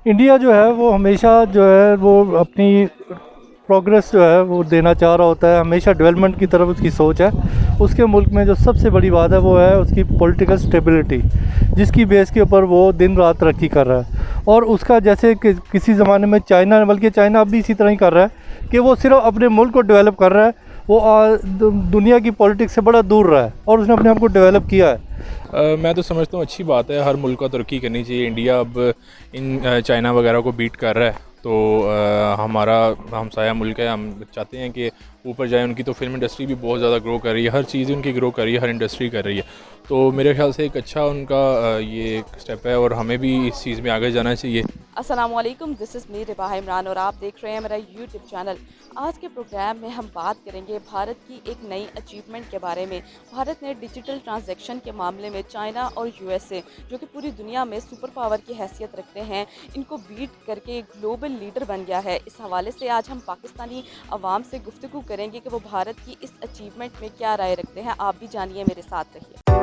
India जो है वो हमेशा जो है वो अपनी प्रोग्रेस जो है वो देना चाह रहा होता है, हमेशा डेवलपमेंट की तरफ उसकी सोच है। उसके मुल्क में जो सबसे बड़ी बात है वो है उसकी पॉलिटिकल स्टेबिलिटी, जिसकी बेस के ऊपर वो दिन रात तरक्की कर रहा है। और उसका जैसे कि किसी ज़माने में चाइना, बल्कि चाइना अब भी इसी तरह ही कर रहा है कि वो सिर्फ अपने मुल्क को डेवलप कर रहा है, वो दुनिया की पॉलिटिक्स से बड़ा दूर रहा है और उसने अपने आप को डेवलप किया है। मैं तो समझता हूँ अच्छी बात है, हर मुल्क को तरक्की करनी चाहिए। इंडिया अब इन चाइना वगैरह को बीट कर रहा है, तो हमारा हमसाया मुल्क है, हम चाहते हैं कि ऊपर जाए। उनकी तो फिल्म इंडस्ट्री भी बहुत ज़्यादा ग्रो कर रही है, हर चीज़ उनकी ग्रो कर रही है, हर इंडस्ट्री कर रही है। तो मेरे ख्याल से एक अच्छा उनका ये एक स्टेप है और हमें भी इस चीज़ में आगे जाना चाहिए। अस्सलामुअलैकुम, दिस इज़ मी रिबाह इमरान और आप देख रहे हैं मेरा यूट्यूब चैनल। आज के प्रोग्राम में हम बात करेंगे भारत की एक नई अचीवमेंट के बारे में। भारत ने डिजिटल ट्रांजैक्शन के मामले में चाइना और यूएसए, जो कि पूरी दुनिया में सुपर पावर की हैसियत रखते हैं, इनको बीट करके ग्लोबल लीडर बन गया है। इस हवाले से आज हम पाकिस्तानी अवाम से गुफ्तगू करेंगे कि वो भारत की इस अचीवमेंट में क्या राय रखते हैं। आप भी जानिए, मेरे साथ रहिए।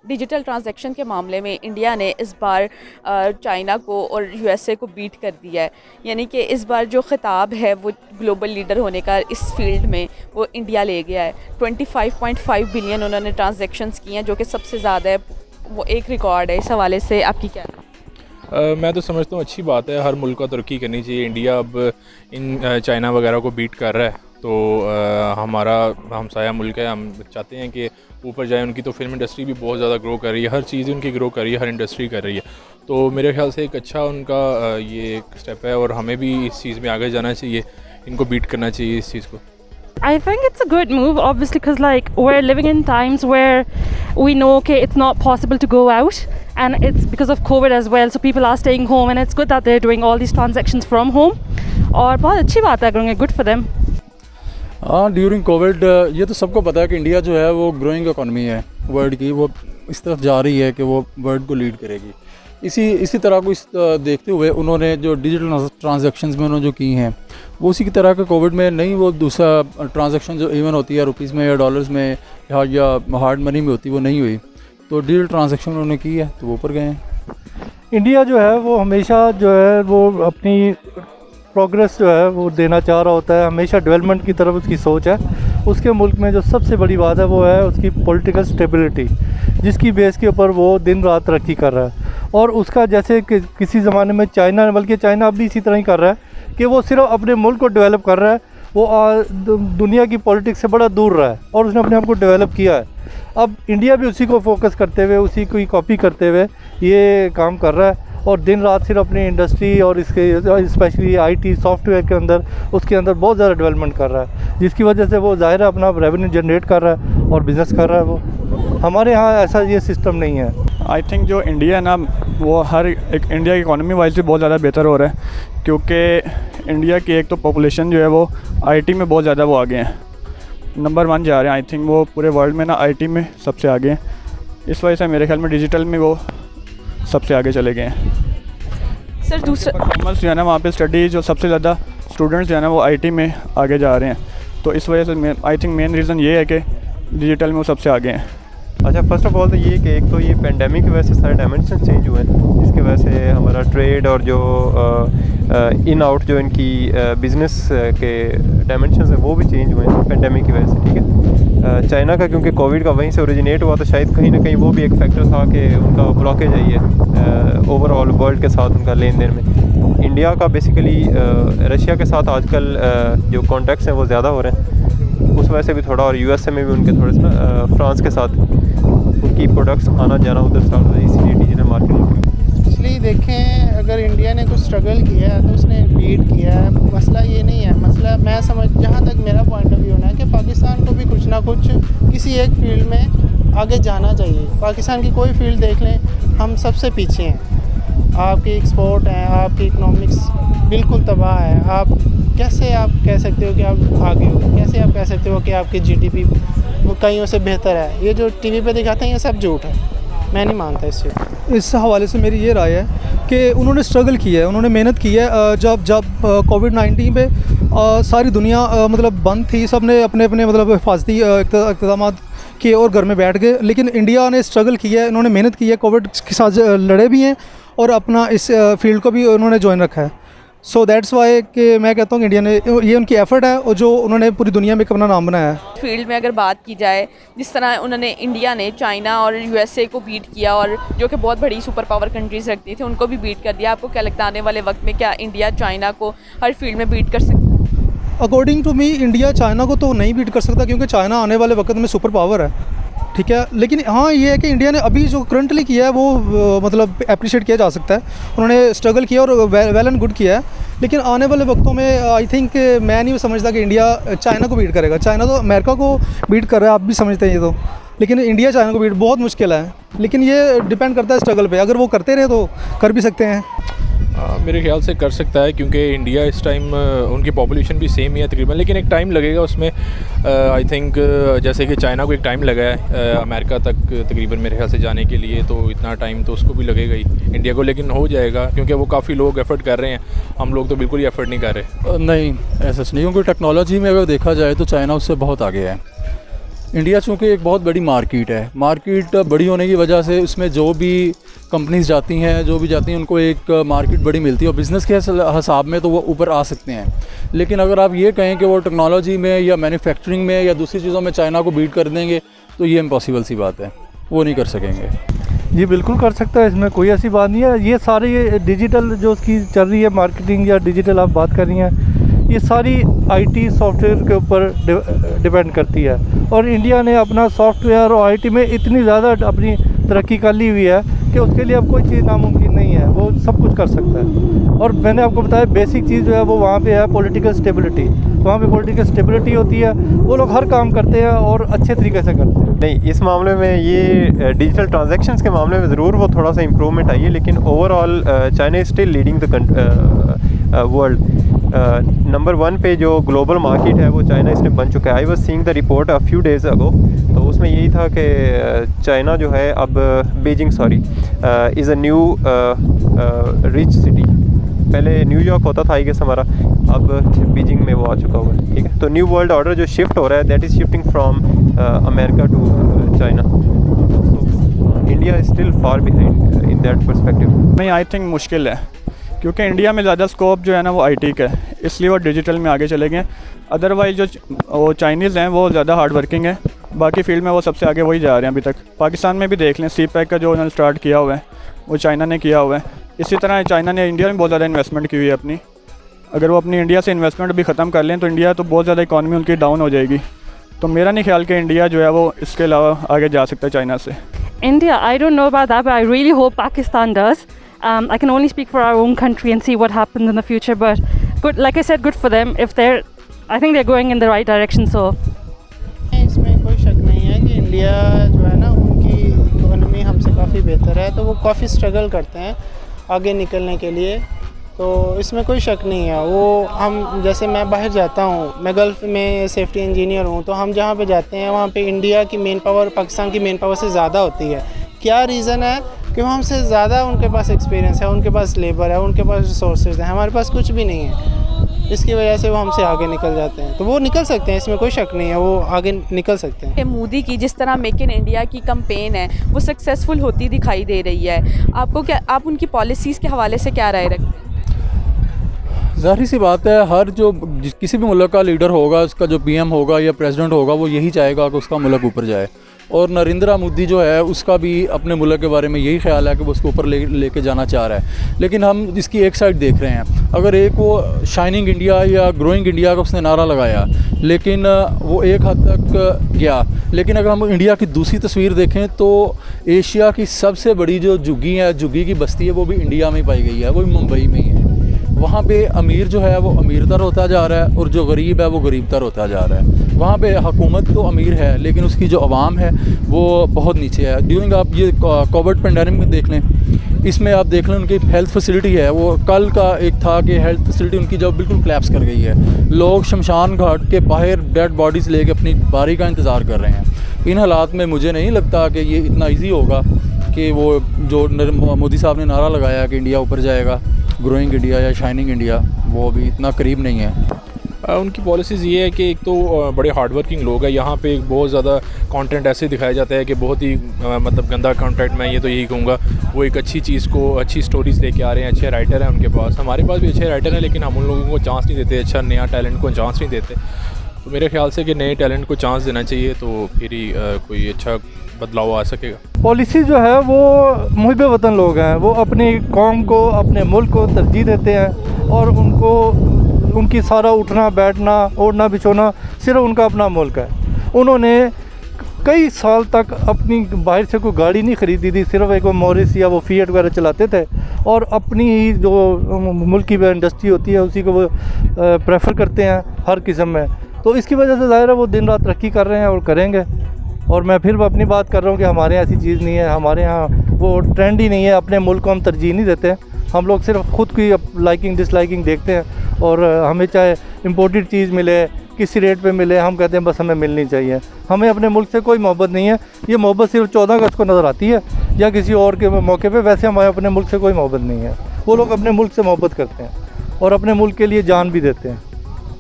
डिजिटल ट्रांजैक्शन के मामले में इंडिया ने इस बार चाइना को और यूएसए को बीट कर दिया है, यानी कि इस बार जो खिताब है वो ग्लोबल लीडर होने का इस फील्ड में वो इंडिया ले गया है। 25.5 बिलियन उन्होंने ट्रांजैक्शंस किए हैं, जो कि सबसे ज़्यादा है, वो एक रिकॉर्ड है। इस हवाले से आपकी क्या है? मैं तो समझता हूँ अच्छी बात है, हर मुल्क को तरक्की करनी चाहिए। इंडिया अब इन चाइना वगैरह को बीट कर रहा है, तो हमारा हमसाया मुल्क है, हम चाहते हैं कि ऊपर जाए। उनकी तो फिल्म इंडस्ट्री भी बहुत ज़्यादा ग्रो कर रही है, हर चीज़ उनकी ग्रो कर रही है, हर इंडस्ट्री कर रही है। तो मेरे ख्याल से एक अच्छा उनका ये एक स्टेप है और हमें भी इस चीज़ में आगे जाना चाहिए, इनको बीट करना चाहिए इस चीज़ को। I think it's a good move, obviously, because like we're living in times where we know it's not possible to go out, and it's because of COVID as well. So people are staying home, and it's good that they're doing all these transactions from home. और बहुत अच्छी बात है, good for them. हाँ, during Covid ये तो सबको पता है कि इंडिया जो है वो ग्रोइंग इकोनॉमी है वर्ल्ड की, वो इस तरफ जा रही है कि वो वर्ल्ड को लीड करेगी। इसी तरह को देखते हुए उन्होंने जो डिजिटल ट्रांजैक्शंस में उन्होंने जो की हैं वो उसी की तरह के कोविड में नहीं, वो दूसरा ट्रांजैक्शन जो इवन होती है रुपीज़ में या डॉलर्स में या हार्ड मनी में होती, वो नहीं हुई। तो डिजिटल ट्रांजैक्शन उन्होंने की है तो वो ऊपर गए हैं। इंडिया जो है वो हमेशा जो है वो अपनी प्रोग्रेस जो है वो देना चाह रहा होता है, हमेशा डेवलपमेंट की तरफ उसकी सोच है। उसके मुल्क में जो सबसे बड़ी बात है वो है उसकी पॉलिटिकल स्टेबिलिटी, जिसकी बेस के ऊपर वो दिन रात तरक्की कर रहा है। और उसका जैसे कि किसी ज़माने में चाइना, बल्कि चाइना अब भी इसी तरह ही कर रहा है कि वो सिर्फ अपने मुल्क को डेवलप कर रहा है, वो दुनिया की पॉलिटिक्स से बड़ा दूर रहा है और उसने अपने आप को डेवलप किया है। अब इंडिया भी उसी को फोकस करते हुए, उसी को कॉपी करते हुए ये काम कर रहा है और दिन रात सिर्फ अपनी इंडस्ट्री और इसके स्पेशली आईटी सॉफ्टवेयर के अंदर उसके अंदर बहुत ज़्यादा डेवलपमेंट कर रहा है, जिसकी वजह से वो ज़ाहिर है अपना रेवेन्यू जनरेट कर रहा है और बिज़नेस कर रहा है। वो हमारे यहाँ ऐसा ये सिस्टम नहीं है। आई थिंक जो इंडिया है ना, वो हर एक इंडिया की इकॉनमी वाइज भी बहुत ज़्यादा बेहतर हो रहा है, क्योंकि इंडिया की एक तो पॉपुलेशन जो है वो आईटी में बहुत ज़्यादा वो आगे हैं, नंबर 1 जा रहे हैं। आई थिंक वो पूरे वर्ल्ड में ना आईटी में सबसे आगे हैं। इस वजह से मेरे ख्याल में डिजिटल में वो सबसे आगे चले गए हैं। सर दूसरा परफॉर्मेंस जो है ना, वहाँ पे स्टडी जो सबसे ज़्यादा स्टूडेंट्स जो है ना वो आईटी में आगे जा रहे हैं। तो इस वजह से आई थिंक मेन रीज़न ये है कि डिजिटल में वो सबसे आगे हैं। अच्छा, फर्स्ट ऑफ ऑल तो ये कि एक तो ये पेंडेमिक की वजह से सारे डायमेंशन चेंज हुए हैं, जिसकी वजह से हमारा ट्रेड और जो इन आउट जो इनकी बिज़नेस के डायमेंशन है वो भी चेंज हुए हैं पेंडेमिक की वजह से। ठीक है, चाइना का क्योंकि कोविड का वहीं से ओरिजिनेट हुआ, तो शायद कहीं ना कहीं वो भी एक फैक्टर था कि उनका ब्लॉकेज आई है ओवरऑल वर्ल्ड के साथ उनका लेन देन में। इंडिया का बेसिकली रशिया के साथ आजकल जो कॉन्टैक्ट्स हैं वो ज़्यादा हो रहे हैं, उस वजह से भी थोड़ा, और यूएसए में भी उनके थोड़े से फ्रांस के साथ उनकी प्रोडक्ट्स आना जाना उधर स्टार्ट हो, इसलिए डिजिटल मार्केटिंग। इसलिए देखें, अगर इंडिया ने कुछ स्ट्रगल किया है तो उसने बीट किया है। मसला ये नहीं है, मसला मैं जहाँ तक मेरा पॉइंट ऑफ व्यू है कि पाकिस्तान को भी कुछ ना कुछ किसी एक फील्ड में आगे जाना चाहिए। पाकिस्तान की कोई फील्ड देख लें, हम सबसे पीछे हैं। आपकी एक्सपोर्ट है, आपकी इकनॉमिक्स बिल्कुल तबाह है। आप कह सकते हो कि आप आगे हो? कैसे आप कह सकते हो कि आपकी जीडीपी वो कईयों से बेहतर है? ये जो टीवी पे दिखाते हैं ये सब झूठ है, मैं नहीं मानता इससे। इस हवाले से मेरी ये राय है कि उन्होंने स्ट्रगल किया है, उन्होंने मेहनत की है। जब कोविड-19 पे सारी दुनिया मतलब बंद थी, सब ने अपने अपने मतलब हिफाजती इक़दाम किए और घर में बैठ गए, लेकिन इंडिया ने स्ट्रगल किया है, इन्होंने मेहनत की है, कोविड के साथ लड़े भी हैं और अपना इस फील्ड को भी उन्होंने ज्वाइन रखा है। सो दैट्स वाई कि मैं कहता हूँ कि इंडिया ने, ये उनकी एफ़र्ट है और जो उन्होंने पूरी दुनिया में एक अपना नाम बनाया है। फील्ड में अगर बात की जाए, जिस तरह इंडिया ने चाइना और यूएसए को बीट किया और जो कि बहुत बड़ी सुपर पावर कंट्रीज़ रखती थी उनको भी बीट कर दिया, आपको क्या लगता है आने वाले वक्त में क्या इंडिया चाइना को हर फील्ड में बीट कर सकता है? According to me India China को तो नहीं बीट कर सकता, क्योंकि चाइना आने वाले वक्त में सुपर पावर है, ठीक है। लेकिन हाँ ये है कि इंडिया ने अभी जो करंटली किया है वो मतलब अप्रिशिएट किया जा सकता है। उन्होंने स्ट्रगल किया और वेल एंड गुड किया है, लेकिन आने वाले वक्तों में आई थिंक मैं नहीं समझता कि इंडिया चाइना को बीट करेगा। चाइना तो अमेरिका को बीट कर रहा है, आप भी समझते हैं ये तो, लेकिन इंडिया चाइना को बीट बहुत मुश्किल है। लेकिन ये डिपेंड करता है स्ट्रगल पे, अगर वो करते रहे तो कर भी सकते हैं। मेरे ख्याल से कर सकता है, क्योंकि इंडिया इस टाइम उनकी पॉपुलेशन भी सेम ही है तकरीबन, लेकिन एक टाइम लगेगा उसमें। आई थिंक जैसे कि चाइना को एक टाइम लगा है अमेरिका तक तकरीबन मेरे ख्याल से जाने के लिए, तो इतना टाइम तो उसको भी लगेगा ही इंडिया को, लेकिन हो जाएगा क्योंकि वो काफ़ी लोग एफर्ट कर रहे हैं। हम लोग तो बिल्कुल ही एफर्ट नहीं कर रहे। नहीं, ऐसा नहीं, क्योंकि टेक्नोलॉजी में अगर देखा जाए तो चाइना उससे बहुत आगे है। इंडिया चूँकि एक बहुत बड़ी मार्केट है, मार्केट बड़ी होने की वजह से उसमें जो भी कंपनीज जाती हैं, जो भी जाती हैं, उनको एक मार्केट बड़ी मिलती है और बिज़नेस के हिसाब में तो वो ऊपर आ सकते हैं। लेकिन अगर आप ये कहें कि वो टेक्नोलॉजी में या मैन्युफैक्चरिंग में या दूसरी चीज़ों में चाइना को बीट कर देंगे, तो ये इम्पॉसिबल सी बात है, वो नहीं कर सकेंगे। जी बिल्कुल कर सकता है, इसमें कोई ऐसी बात नहीं है। ये सारे ये डिजिटल जो उसकी चल रही है मार्केटिंग या डिजिटल आप बात कर रही हैं, ये सारी आईटी सॉफ्टवेयर के ऊपर डिपेंड करती है। और इंडिया ने अपना सॉफ्टवेयर और आईटी में इतनी ज़्यादा अपनी तरक्की कर ली हुई है कि उसके लिए अब कोई चीज़ नामुमकिन नहीं है, वो सब कुछ कर सकता है। और मैंने आपको बताया बेसिक चीज़ जो है वो वहाँ पे है पॉलिटिकल स्टेबिलिटी। वहाँ पे पॉलिटिकल स्टेबिलिटी होती है, वो लोग हर काम करते हैं और अच्छे तरीके से करते हैं। नहीं, इस मामले में ये डिजिटल ट्रांजैक्शंस के मामले में ज़रूर वो थोड़ा सा इम्प्रूवमेंट आई है, लेकिन overall China is still leading the world. Number 1 पे जो ग्लोबल मार्केट है वो चाइना इसमें बन चुका है। I was seeing the report a few days अगो, तो उसमें यही था कि चाइना जो है अब Beijing is a new rich city. पहले न्यूयॉर्क होता था आई गेस हमारा, अब बीजिंग में वो आ चुका हुआ है, ठीक है। तो न्यू वर्ल्ड ऑर्डर जो शिफ्ट हो रहा है that is shifting from America to China. So India is still far behind in that perspective. नहीं, आई थिंक मुश्किल है, क्योंकि इंडिया में ज़्यादा स्कोप जो है ना वो आईटी का है, इसलिए वो डिजिटल में आगे चले गए। अदरवाइज़ जो वो चाइनीज़ हैं वो ज़्यादा हार्ड वर्किंग है, बाकी फील्ड में वो सबसे आगे वही जा रहे हैं अभी तक। पाकिस्तान में भी देख लें, CPEC का जो उन्होंने स्टार्ट किया हुआ है वो चाइना ने किया हुआ है। इसी तरह चाइना ने इंडिया में बहुत ज़्यादा इन्वेस्टमेंट की हुई है अपनी। अगर वो अपनी इंडिया से इन्वेस्टमेंट भी ख़त्म कर लें तो इंडिया तो बहुत ज़्यादा इकॉनमी उनकी डाउन हो जाएगी। तो मेरा नहीं ख्याल कि इंडिया जो है वो इसके अलावा आगे जा सकता है चाइना से। India, I don't know about that, but I really hope Pakistan does. I can only speak for our own country and see what happens in the future. But good, like I said, good for them. If I think they're going in the right direction. So इसमें कोई शक नहीं है कि India जो है ना उनकी इकोनॉमी हमसे काफ़ी बेहतर है, तो वो काफ़ी स्ट्रगल करते हैं आगे निकलने के लिए। तो इसमें कोई शक नहीं है। वो हम जैसे मैं बाहर जाता हूँ, मैं गल्फ़ में सेफ्टी इंजीनियर हूँ, तो हम जहाँ पे जाते हैं वहाँ पे इंडिया की मेन पावर पाकिस्तान की मेन पावर से ज़्यादा होती है। क्या रीज़न है कि वो हमसे ज़्यादा उनके पास एक्सपीरियंस है, उनके पास लेबर है, उनके पास रिसोर्सेज हैं, हमारे पास कुछ भी नहीं है। इसकी वजह से वो हमसे आगे निकल जाते हैं। तो वो निकल सकते हैं, इसमें कोई शक नहीं है, वो आगे निकल सकते हैं। मोदी की जिस तरह मेक इन इंडिया की कैंपेन है वो सक्सेसफुल होती दिखाई दे रही है, आप उनकी पॉलिसीज़ के हवाले से क्या राय रखते हैं? ज़ाहिर सी बात है, हर जो किसी भी मुल्क का लीडर होगा, उसका जो PM होगा या प्रेसिडेंट होगा, वो यही चाहेगा कि उसका मुल्क ऊपर जाए। और नरेंद्र मोदी जो है उसका भी अपने मुल्क के बारे में यही ख्याल है कि वो उसको ऊपर लेके जाना चाह रहा है। लेकिन हम इसकी एक साइड देख रहे हैं। अगर एक वो शाइनिंग इंडिया या ग्रोइंग इंडिया का उसने नारा लगाया, लेकिन वो एक हद तक गया। लेकिन अगर हम इंडिया की दूसरी तस्वीर देखें तो एशिया की सबसे बड़ी जो झुग्गी की बस्ती है वो भी इंडिया में पाई गई है, वो भी मुंबई में ही है। वहाँ पे अमीर जो है वो अमीरतर होता जा रहा है और जो गरीब है वो गरीबतर होता जा रहा है। वहाँ पे हुकूमत तो अमीर है लेकिन उसकी जो आवाम है वो बहुत नीचे है। ड्यूरिंग आप ये कोविड पेंडेमिक में देख लें, इसमें आप देख लें उनकी हेल्थ फैसिलिटी है, वो कल का एक था कि हेल्थ फैसिलिटी उनकी जब बिल्कुल क्लैप्स कर गई है। लोग शमशान घाट के बाहर डेड बॉडीज़ लेके अपनी बारी का इंतज़ार कर रहे हैं। इन हालात में मुझे नहीं लगता कि ये इतना ईजी होगा कि वो जो मोदी साहब ने नारा लगाया कि इंडिया ऊपर जाएगा, ग्रोइंग इंडिया या शाइनिंग इंडिया, वो अभी इतना करीब नहीं है। उनकी पॉलिसीज़ ये है कि एक तो बड़े हार्ड वर्किंग लोग हैं। यहाँ पे एक बहुत ज़्यादा कंटेंट ऐसे दिखाया जाता है कि बहुत ही मतलब गंदा कंटेंट, मैं ये तो यही कहूँगा। वो एक अच्छी चीज़ को, अच्छी स्टोरीज़ लेके आ रहे हैं, अच्छे राइटर हैं उनके पास। हमारे पास भी अच्छे राइटर हैं, लेकिन हम उन लोगों को चांस नहीं देते, अच्छा नया टैलेंट को चांस नहीं देते। तो मेरे ख्याल से कि नए टैलेंट को चांस देना चाहिए, तो फिर ही कोई अच्छा बदलाव आ सकेगा। पॉलिसी जो है वो मुहिब वतन लोग हैं, वो अपनी कौम को, अपने मुल्क को तरजीह देते हैं और उनको उनकी सारा उठना बैठना ओढ़ना बिछोना सिर्फ उनका अपना मुल्क है। उन्होंने कई साल तक अपनी बाहर से कोई गाड़ी नहीं ख़रीदी थी, सिर्फ एक वो मॉरिस या वो फिएट वगैरह चलाते थे और अपनी ही जो मुल्क की इंडस्ट्री होती है उसी को वो प्रेफर करते हैं हर किस्म में। तो इसकी वजह से ज़ाहिर है वो दिन रात तरक्की कर रहे हैं और करेंगे। और मैं फिर अपनी बात कर रहा हूँ कि हमारे यहाँ ऐसी चीज़ नहीं है, हमारे यहाँ वो ट्रेंड ही नहीं है। अपने मुल्क को हम तरजीह नहीं देते, हम लोग सिर्फ ख़ुद की लाइकिंग डिसलाइकिंग देखते हैं और हमें चाहे इम्पोर्टेड चीज़ मिले, किसी रेट पे मिले, हम कहते हैं बस हमें मिलनी चाहिए। हमें अपने मुल्क से कोई मोहब्बत नहीं है। ये मोहब्बत सिर्फ 14 अगस्त को नज़र आती है या किसी और के मौके पे, वैसे हमारे अपने मुल्क से कोई मोहब्बत नहीं है। वो लोग अपने मुल्क से मोहब्बत करते हैं और अपने मुल्क के लिए जान भी देते हैं।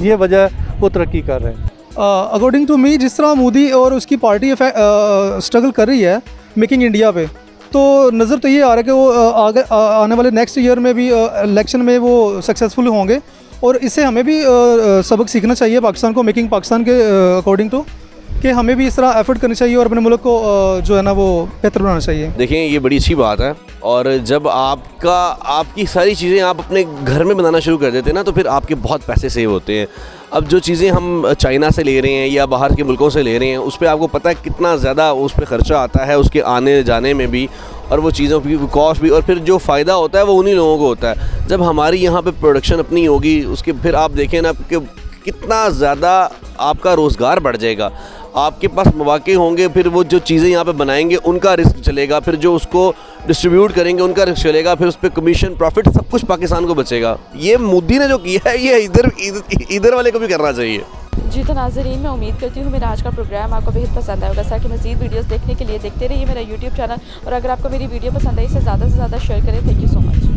ये वजह वो तरक्की कर रहे हैं। अकॉर्डिंग टू मी, जिस तरह मोदी और उसकी पार्टी स्ट्रगल कर रही है मेकिंग इंडिया पे, तो नज़र तो ये आ रहा है कि वो आगे आने वाले नेक्स्ट ईयर में भी इलेक्शन में वो सक्सेसफुल होंगे और इससे हमें भी सबक सीखना चाहिए पाकिस्तान को, मेकिंग पाकिस्तान के अकॉर्डिंग टू, कि हमें भी इस तरह एफर्ट करनी चाहिए और अपने मुल्क को जो है ना वो बेहतर बनाना चाहिए। देखें, ये बड़ी अच्छी बात है और जब आपकी सारी चीज़ें आप अपने घर में बनाना शुरू कर देते हैं ना, तो फिर आपके बहुत पैसे सेव होते हैं। अब जो चीज़ें हम चाइना से ले रहे हैं या बाहर के मुल्कों से ले रहे हैं, उस पर आपको पता है कितना ज़्यादा उस पर ख़र्चा आता है, उसके आने जाने में भी और वो चीज़ों की कॉस्ट भी, और फिर जो फ़ायदा होता है वो उन्हीं लोगों को होता है। जब हमारी यहाँ पे प्रोडक्शन अपनी होगी, उसके फिर आप देखें ना कि कितना ज़्यादा आपका रोज़गार बढ़ जाएगा, आपके पास मौके होंगे, फिर वो जो चीज़ें यहाँ पे बनाएंगे उनका रिस्क चलेगा, फिर जो उसको डिस्ट्रीब्यूट करेंगे उनका रिस्क चलेगा, फिर उस पर कमीशन प्रॉफिट सब कुछ पाकिस्तान को बचेगा। ये मोदी ने जो किया है ये इधर वाले को भी करना चाहिए। जी तो नाज़रीन, मैं उम्मीद करती हूँ मेरा आज का प्रोग्राम आपको बेहद पसंद आएगा। ताकि मज़ीद वीडियोस देखने के लिए देखते रहिए मेरा यूट्यूब चैनल और अगर आपको मेरी वीडियो पसंद आई इसे ज़्यादा से ज़्यादा शेयर करें। Thank you so much.